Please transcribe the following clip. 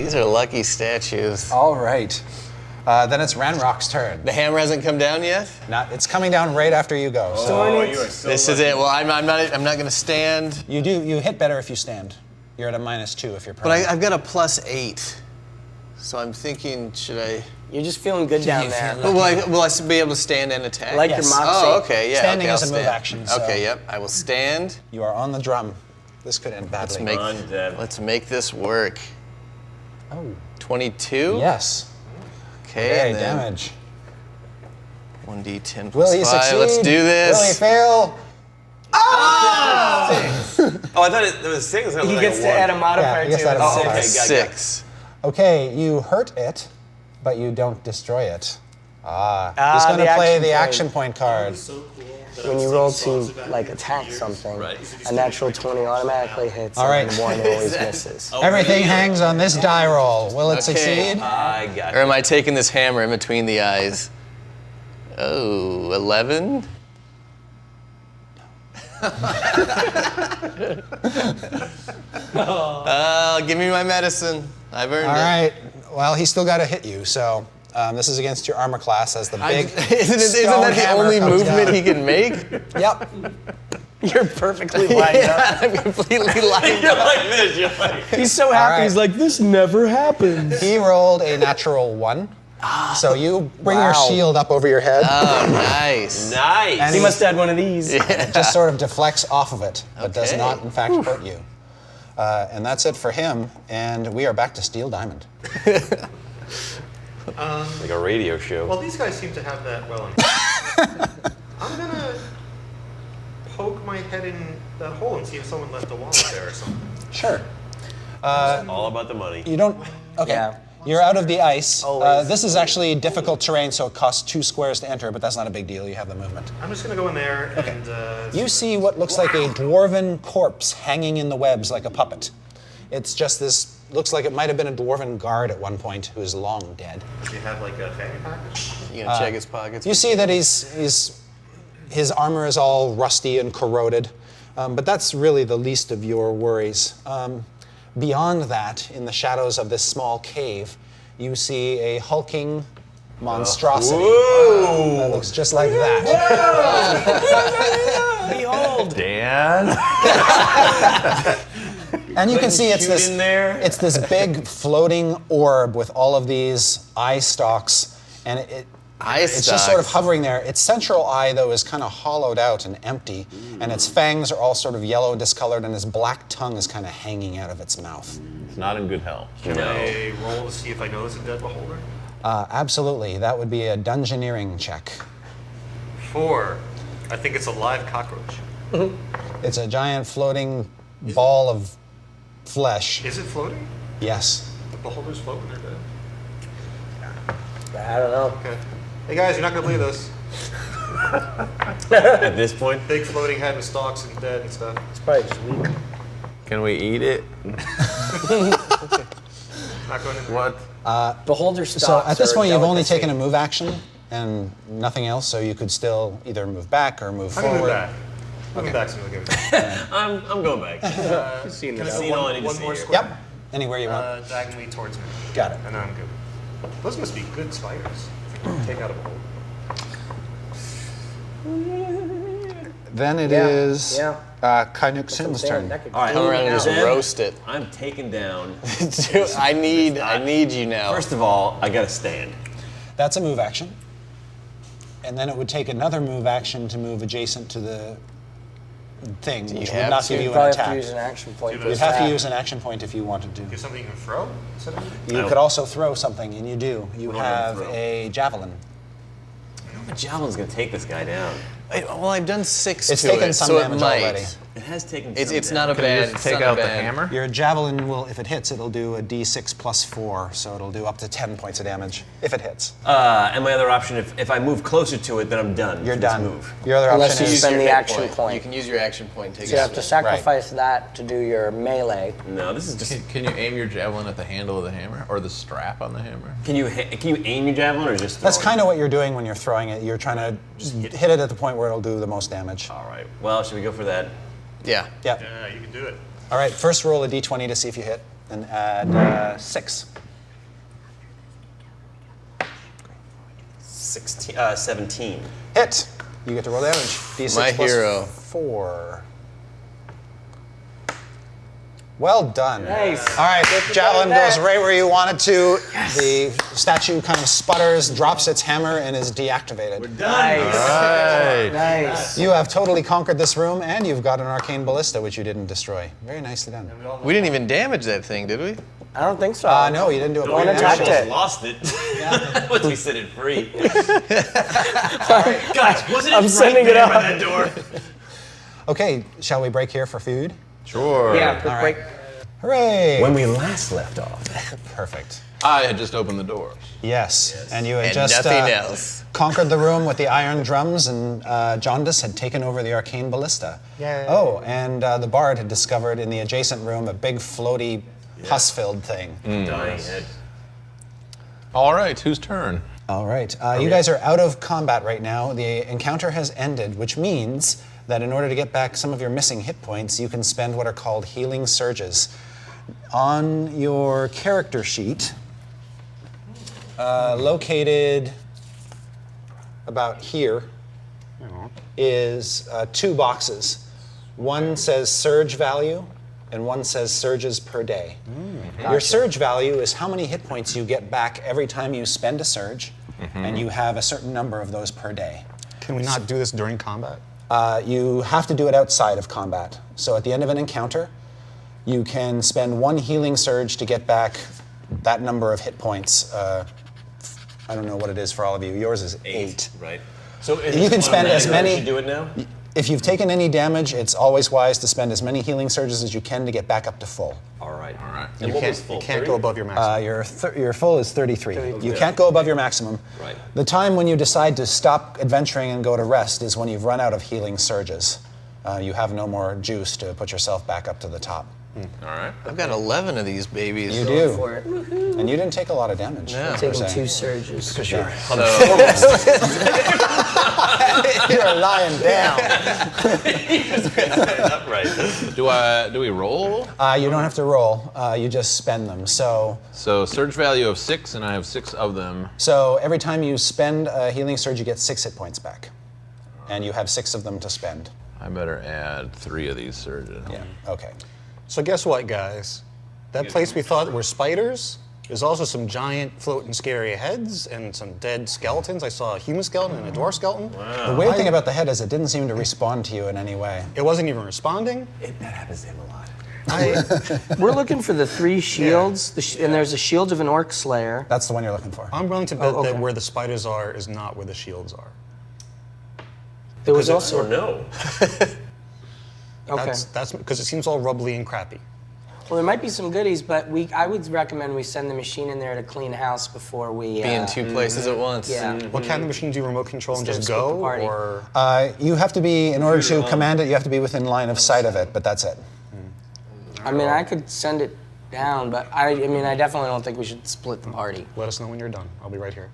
These are lucky statues. All right. Then it's Ranrock's turn. The hammer hasn't come down yet? It's coming down right after you go. Oh, you are so This lucky. is it. Well, I'm not going to stand. You hit better if you stand. You're at a -2 if you're But permanent. I've got a +8. So I'm thinking, should I... You're just feeling good down there. Will I be able to stand and attack? Like Yes. your moxie. Oh, okay, yeah. Standing okay, is I'll a move stand. action, so- Okay, yep. I will stand. You are on the drum. This could end badly. Let's make this work. Oh. 22? Yes. Okay, Okay, and then damage. 1d10 Will plus he 5. succeed? Let's do Will he this. fail? Oh, I thought it was 6. He gets to add a modifier he gets to to add it. a modifier. okay, got it. 6. Okay, you hurt it, but you don't destroy it. He's going the to play action the point. action point card. When you roll to like attack something, a natural 20 automatically hits, All right. and 1 always misses. Everything hangs on this die roll. Will it succeed? I got Or it. am I taking this hammer in between the eyes? Oh, 11? Give me my medicine. I've earned All it. right. Well, he's still got to hit you, so this is against your armor class as the big Isn't stone that the hammer only comes movement down. he can make? Yep. You're perfectly lined up. I'm completely lined You're up. like this. You're like. He's so happy. right. He's like, this never happens. He rolled a natural 1. So you bring your Wow. shield up over your head. Oh, nice. Nice. And He must have had one of these. It just sort of deflects off of it, but does Okay. not, in fact, hurt you. And that's it for him. And we are back to Steel Diamond. Like a radio show. Well, these guys seem to have that well in I'm gonna poke my head in that hole and see if someone left a wallet there or something. Sure. All about the money. You don't. Okay. Yeah. You're out of the ice. Always. This is actually difficult terrain, so it costs 2 squares to enter, but that's not a big deal. You have the movement. I'm just gonna go in there and. You see what looks like a dwarven corpse hanging in the webs like a puppet. It's just this. Looks like it might have been a dwarven guard at one point who is long dead. Do you have like a fanny package? You gonna check his pockets? You see that his armor is all rusty and corroded, but that's really the least of your worries. Beyond that, in the shadows of this small cave, you see a hulking monstrosity that looks just like that. Behold. Dan. And you can see it's shoot this, in there. it's this big floating orb with all of these eye stalks, and it's just sort of hovering there. Its central eye, though, is kind of hollowed out and empty, and its fangs are all sort of yellow discolored, and its black tongue is kind of hanging out of its mouth. It's not in good health. Can I roll to see if I notice a dead beholder? Absolutely, that would be a dungeoneering check. 4. I think it's a live cockroach. It's a giant floating ball of flesh. Is it floating? Yes. The beholder's floating or dead? I don't know. Okay. Hey guys, you're not gonna believe this. At this point, Big floating head with stalks and dead and stuff. It's probably just weak. can we eat it? Not going in there. What? Beholder So stalks. at this are point, you've only delicacy. taken a move action and nothing else, so you could still either move back or move I'm gonna move forward. back. Moving back's gonna give it. I'm going back. Seen Can I it. see seen all I need to one see more here. square? Yep. Anywhere you want. Diagonally towards me. Got it. And then I'm good. Those must be good spiders. Take out a beholder. Then it Yeah, is yeah. Kainuk Sim's turn. That could All right, Come around and just Then roast it. I'm taking down. Dude, I need you now. First of all, I gotta stand. That's a move action. And then it would take another move action to move adjacent to the thing, which would have not to? give You'd you an probably have to attack. use an action point. You'd You'd have to use an action point if you wanted to. Give something you can throw instead of You could also throw something, and you do. You What do I have throw? a javelin. The javelin's gonna take this guy down. Well, I've done 6 It's to taken it, some so it damage might. already. It has taken. It's some not a damage. bad. Just It's take not out a the bad. hammer? Your javelin will, if it hits, it'll do a d6 plus 4, so it'll do up to 10 points of damage if it hits. And my other option, if I move closer to it, then I'm done. You're for this done. Move. Your other Unless option you is spend Your the hit action point. You can use your action point. Take So you have to a sacrifice that to do your melee. No, this is just. Can you aim your javelin at the handle of the hammer or the strap on the hammer? Can you aim your javelin or just? That's throw it? kind of what you're doing when you're throwing it. You're trying to hit it at the point where it'll do the most damage. All right. Well, should we go for that? Yeah. Yep. Yeah, you can do it. All right, first roll a d20 to see if you hit. and add 6. 17. Hit. You get to roll damage. D6 My plus hero. 4. Well done. Nice. All right, Get the javelin gun back. goes right where you want it to. The statue kind of sputters, drops its hammer, and is deactivated. Nice. Right. Nice. You have totally conquered this room, and you've got an arcane ballista, which you didn't destroy. Very nicely done. We didn't even damage that thing, did we? I don't think so. No, you didn't do a one point of attacked damage. it. Lost it. Once we set it free. Guys, wasn't it I'm right sending it there up. by that door? Okay, shall we break here for food? Sure. Yeah, quick All break. right. Hooray! When we last left off. Perfect. I had just opened the doors. Yes, and you had And just nothing else. conquered the room with the iron drums, and Jaundice had taken over the arcane ballista. Yay. Oh, and the bard had discovered in the adjacent room a big floaty, pus-filled thing. Dying head. All right, whose turn? All right, you guys are out of combat right now. The encounter has ended, which means that in order to get back some of your missing hit points, you can spend what are called healing surges. On your character sheet, located about here, is 2 boxes. One says surge value, and one says surges per day. Your surge value is how many hit points you get back every time you spend a surge, and you have a certain number of those per day. Can we not do this during combat? You have to do it outside of combat. So at the end of an encounter, you can spend 1 healing surge to get back that number of hit points. I don't know what it is for all of you. Yours is 8. Right. So You can spend as many. Should do it now. If you've taken any damage, it's always wise to spend as many healing surges as you can to get back up to full. All right. All right. And what was full? You can't 30? go above your maximum. Your full is 33. You can't go above your maximum. Right. The time when you decide to stop adventuring and go to rest is when you've run out of healing surges. You have no more juice to put yourself back up to the top. All right. I've got 11 of these babies. You Go do. for it. And you didn't take a lot of damage. No. per Taking se. 2 surges. For sure. You're lying down. Upright. Do we roll? You don't have to roll. You just spend them. So Surge value of 6, and I have 6 of them. every time you spend a healing surge, you get 6 hit points back. And you have 6 of them to spend. I better add 3 of these surges. Yeah. Okay. So guess what, guys? That place we thought were spiders, there's also some giant floating scary heads and some dead skeletons. I saw a human skeleton and a dwarf skeleton. The weird thing about the head is it didn't seem to respond to you in any way. It wasn't even responding. That happens to him a lot. We're looking for the 3 shields, and there's a shield of an orc slayer. That's the one you're looking for. I'm willing to bet okay. that where the spiders are is not where the shields are. There was Or also no. okay. That's because it seems all rubbly and crappy. Well, there might be some goodies, but I would recommend we send the machine in there to clean house before we Be in 2 places at once. Yeah. What can the machine do remote control and Instead just of split the go? party. Or You have to be, in order to command it, you have to be within line of sight of it, but that's it. I mean, I could send it down, but I mean, I definitely don't think we should split the party. let us know when you're done. I'll be right here.